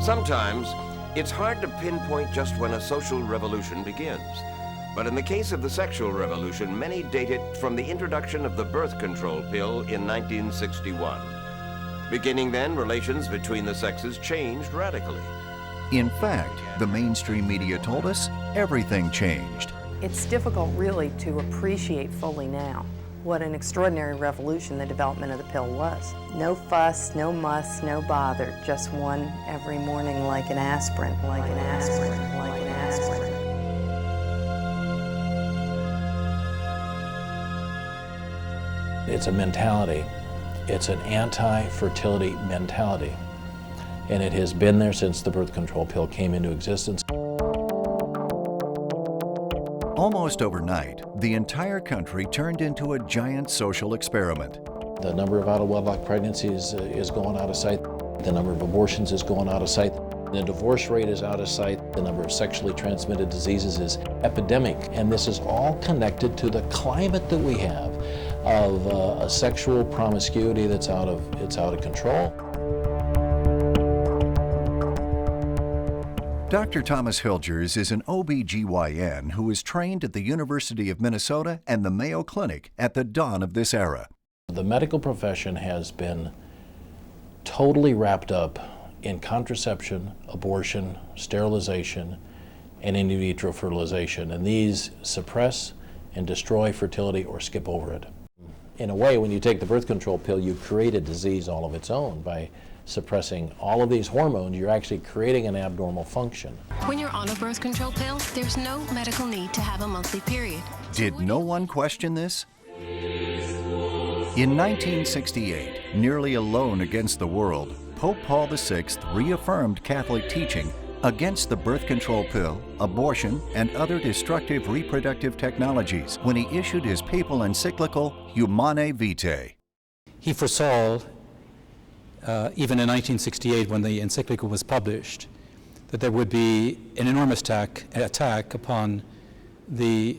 Sometimes, it's hard to pinpoint just when a social revolution begins. But in the case of the sexual revolution, many date it from the introduction of the birth control pill in 1961. Beginning then, relations between the sexes changed radically. In fact, the mainstream media told us everything changed. It's difficult really to appreciate fully now what an extraordinary revolution the development of the pill was. No fuss, no muss, no bother, just one every morning like an aspirin, like an aspirin, like an aspirin. It's a mentality. It's an anti-fertility mentality. And it has been there since the birth control pill came into existence. Almost overnight, the entire country turned into a giant social experiment. The number of out-of-wedlock pregnancies is going out of sight. The number of abortions is going out of sight. The divorce rate is out of sight. The number of sexually transmitted diseases is epidemic. And this is all connected to the climate that we have of a sexual promiscuity that's out of control. Dr. Thomas Hilgers is an OB/GYN who was trained at the University of Minnesota and the Mayo Clinic at the dawn of this era. The medical profession has been totally wrapped up in contraception, abortion, sterilization, and in vitro fertilization, and these suppress and destroy fertility or skip over it. In a way, when you take the birth control pill, you create a disease all of its own. By suppressing all of these hormones, you're actually creating an abnormal function. When you're on a birth control pill, there's no medical need to have a monthly period. Did no one question this? In 1968, nearly alone against the world, Pope Paul VI reaffirmed Catholic teaching against the birth control pill, abortion, and other destructive reproductive technologies when he issued his papal encyclical Humanae Vitae. He foresaw, even in 1968 when the encyclical was published, that there would be an enormous attack upon the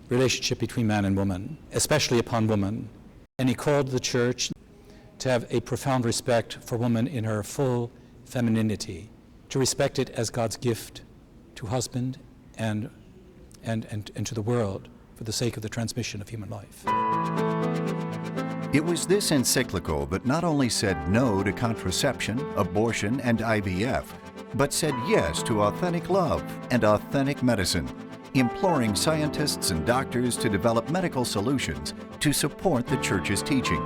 relationship between man and woman, especially upon woman. And he called the Church to have a profound respect for woman in her full femininity, to respect it as God's gift to husband and to the world for the sake of the transmission of human life. It was this encyclical that not only said no to contraception, abortion, and IVF, but said yes to authentic love and authentic medicine, imploring scientists and doctors to develop medical solutions to support the Church's teaching.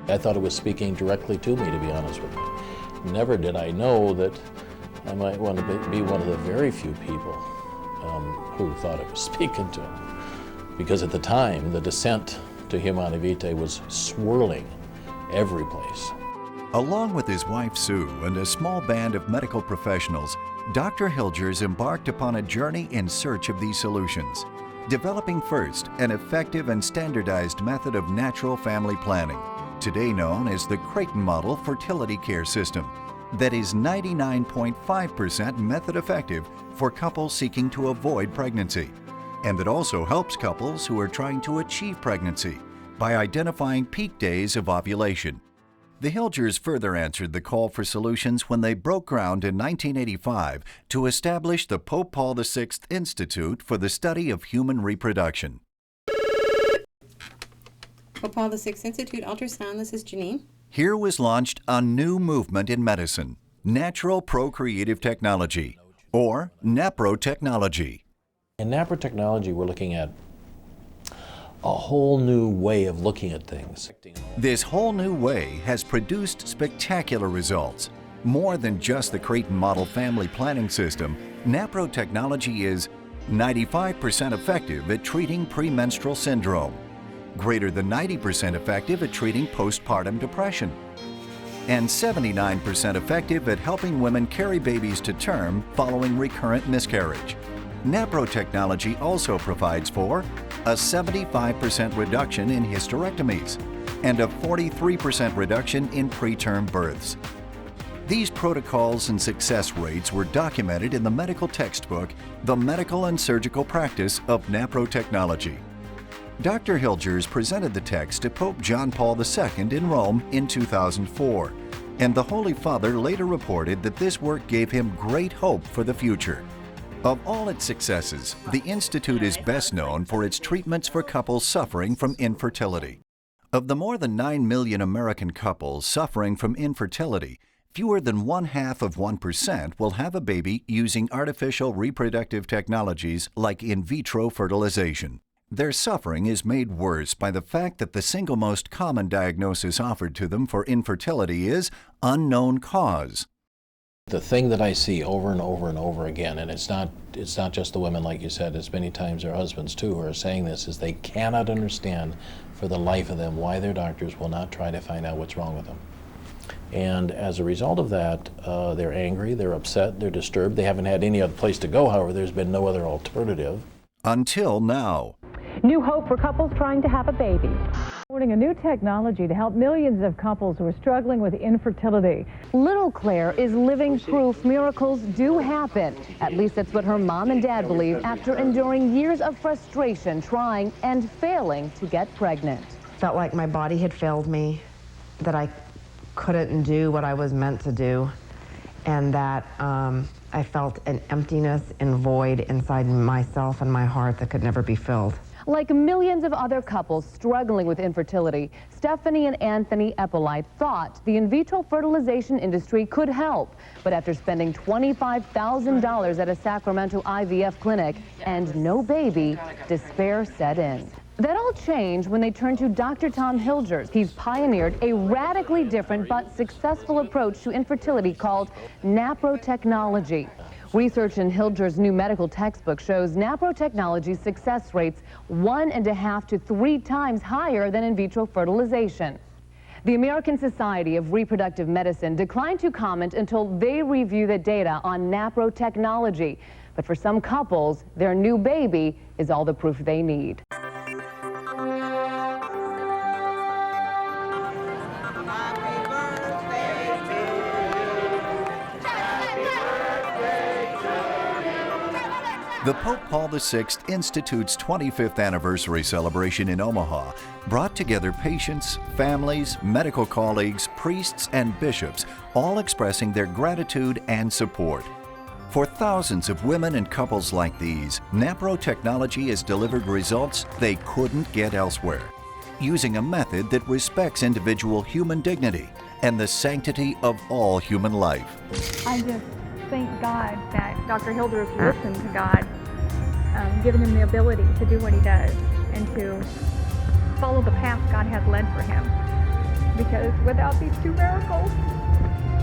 I thought it was speaking directly to me, to be honest with you. Never did I know that I might want to be one of the very few people who thought it was speaking to him. Because at the time, the descent to Humanae Vitae was swirling every place. Along with his wife Sue and a small band of medical professionals, Dr. Hilgers embarked upon a journey in search of these solutions, developing first an effective and standardized method of natural family planning, today known as the Creighton model fertility care system, that is 99.5% method effective for couples seeking to avoid pregnancy, and that also helps couples who are trying to achieve pregnancy by identifying peak days of ovulation. The Hilgers further answered the call for solutions when they broke ground in 1985 to establish the Pope Paul VI Institute for the Study of Human Reproduction. Pope Paul VI Institute Ultrasound, this is Janine. Here was launched a new movement in medicine, natural procreative technology, or NaProTechnology. In NaProTechnology, we're looking at a whole new way of looking at things. This whole new way has produced spectacular results. More than just the Creighton model family planning system, NaProTechnology is 95% effective at treating premenstrual syndrome, greater than 90% effective at treating postpartum depression, and 79% effective at helping women carry babies to term following recurrent miscarriage. NaProTechnology also provides for a 75% reduction in hysterectomies and a 43% reduction in preterm births. These protocols and success rates were documented in the medical textbook, The Medical and Surgical Practice of NaProTechnology. Dr. Hilgers presented the text to Pope John Paul II in Rome in 2004, and the Holy Father later reported that this work gave him great hope for the future. Of all its successes, the Institute is best known for its treatments for couples suffering from infertility. Of the more than 9 million American couples suffering from infertility, fewer than 0.5% will have a baby using artificial reproductive technologies like in vitro fertilization. Their suffering is made worse by the fact that the single most common diagnosis offered to them for infertility is unknown cause. The thing that I see over and over and over again, and it's not just the women, like you said, it's many times their husbands too who are saying this, is they cannot understand for the life of them why their doctors will not try to find out what's wrong with them. And as a result of that, they're angry, they're upset, they're disturbed. They haven't had any other place to go, however, there's been no other alternative. Until now. New hope for couples trying to have a baby. Supporting a new technology to help millions of couples who are struggling with infertility. Little Claire is living proof miracles do happen. At least that's what her mom and dad believe after enduring years of frustration trying and failing to get pregnant. Felt like my body had failed me, that I couldn't do what I was meant to do, and that I felt an emptiness and void inside myself and my heart that could never be filled. Like millions of other couples struggling with infertility, Stephanie and Anthony Eppolite thought the in vitro fertilization industry could help. But after spending $25,000 at a Sacramento IVF clinic and no baby, despair set in. That all changed when they turned to Dr. Tom Hilgers. He's pioneered a radically different but successful approach to infertility called NaProTechnology. Research in Hilgers' new medical textbook shows NaProTechnology's success rates 1.5 to 3 times higher than in vitro fertilization. The American Society of Reproductive Medicine declined to comment until they review the data on NaProTechnology. But for some couples, their new baby is all the proof they need. The Pope Paul VI Institute's 25th anniversary celebration in Omaha brought together patients, families, medical colleagues, priests, and bishops, all expressing their gratitude and support. For thousands of women and couples like these, NaProTechnology has delivered results they couldn't get elsewhere, using a method that respects individual human dignity and the sanctity of all human life. I just thank God that Dr. Hilgers listened to God, giving him the ability to do what he does and to follow the path God has led for him. Because without these two miracles,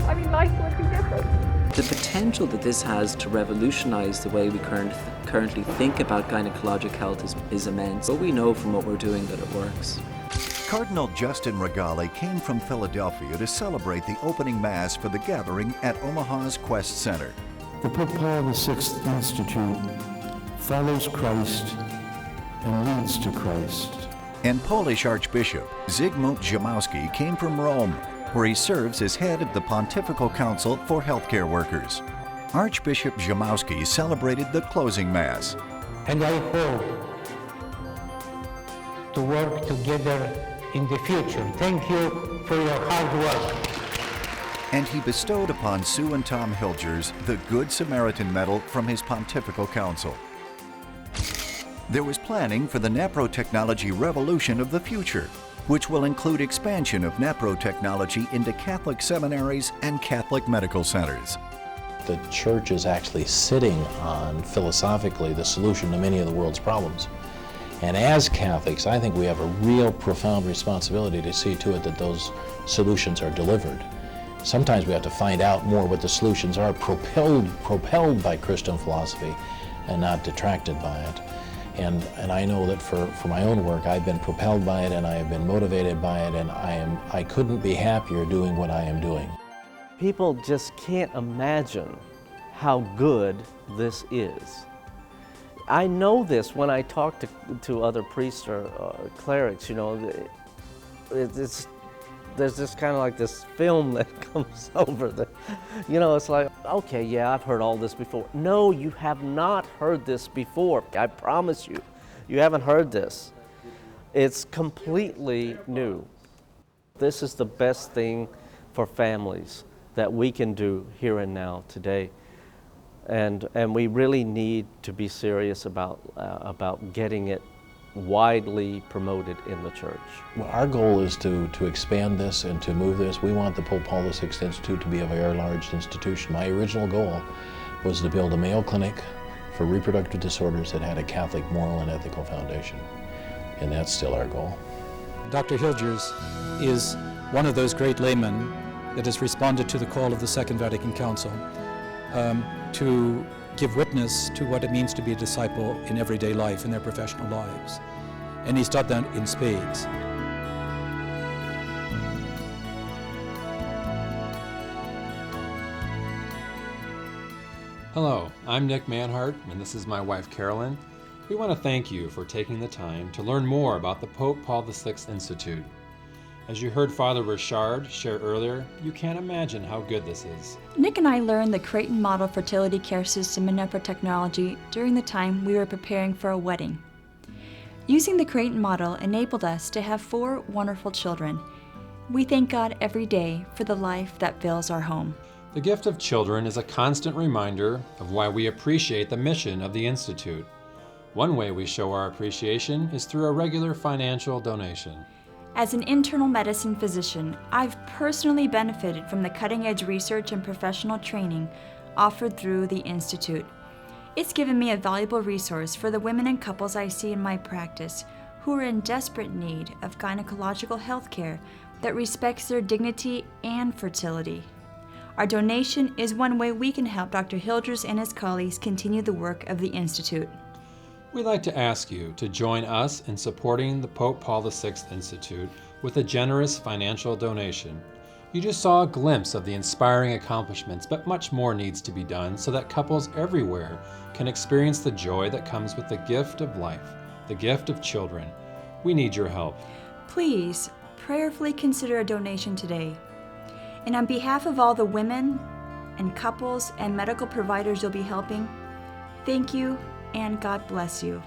I mean, life would be different. The potential that this has to revolutionize the way we currently think about gynecologic health is immense. But we know from what we're doing that it works. Cardinal Justin Regali came from Philadelphia to celebrate the opening Mass for the gathering at Omaha's Quest Center. The Pope Paul VI Institute follows Christ and leads to Christ. And Polish Archbishop Zygmunt Jamowski came from Rome, where he serves as head of the Pontifical Council for Healthcare Workers. Archbishop Jamowski celebrated the closing Mass. And I hope to work together in the future. Thank you for your hard work. And he bestowed upon Sue and Tom Hilgers the Good Samaritan Medal from his Pontifical Council. There was planning for the NaProTechnology revolution of the future, which will include expansion of NaProTechnology into Catholic seminaries and Catholic medical centers. The church is actually sitting on, philosophically, the solution to many of the world's problems. And as Catholics, I think we have a real profound responsibility to see to it that those solutions are delivered. Sometimes we have to find out more what the solutions are, propelled by Christian philosophy and not detracted by it. And I know that for my own work, I've been propelled by it and I have been motivated by it, and I couldn't be happier doing what I am doing. People just can't imagine how good this is. I know this when I talk to other priests or clerics, you know, there's just kind of like this film that comes over the, you know, it's like, okay, yeah, I've heard all this before. No, you have not heard this before. I promise you, you haven't heard this. It's completely new. This is the best thing for families that we can do here and now today. And we really need to be serious about getting it widely promoted in the church. Well, our goal is to expand this and to move this. We want the Pope Paul VI Institute to be a very large institution. My original goal was to build a Mayo Clinic for reproductive disorders that had a Catholic moral and ethical foundation. And that's still our goal. Dr. Hilgers is one of those great laymen that has responded to the call of the Second Vatican Council to give witness to what it means to be a disciple in everyday life, in their professional lives. And he's done that in spades. Hello, I'm Nick Manhart, and this is my wife Carolyn. We want to thank you for taking the time to learn more about the Pope Paul VI Institute. As you heard Father Richard share earlier, you can't imagine how good this is. Nick and I learned the Creighton model fertility care system in NaProTechnology during the time we were preparing for a wedding. Using the Creighton model enabled us to have 4 wonderful children. We thank God every day for the life that fills our home. The gift of children is a constant reminder of why we appreciate the mission of the Institute. One way we show our appreciation is through a regular financial donation. As an internal medicine physician, I've personally benefited from the cutting-edge research and professional training offered through the Institute. It's given me a valuable resource for the women and couples I see in my practice who are in desperate need of gynecological health care that respects their dignity and fertility. Our donation is one way we can help Dr. Hilgers and his colleagues continue the work of the Institute. We'd like to ask you to join us in supporting the Pope Paul VI Institute with a generous financial donation. You just saw a glimpse of the inspiring accomplishments, but much more needs to be done so that couples everywhere can experience the joy that comes with the gift of life, the gift of children. We need your help. Please prayerfully consider a donation today. And on behalf of all the women and couples and medical providers you'll be helping, thank you and God bless you.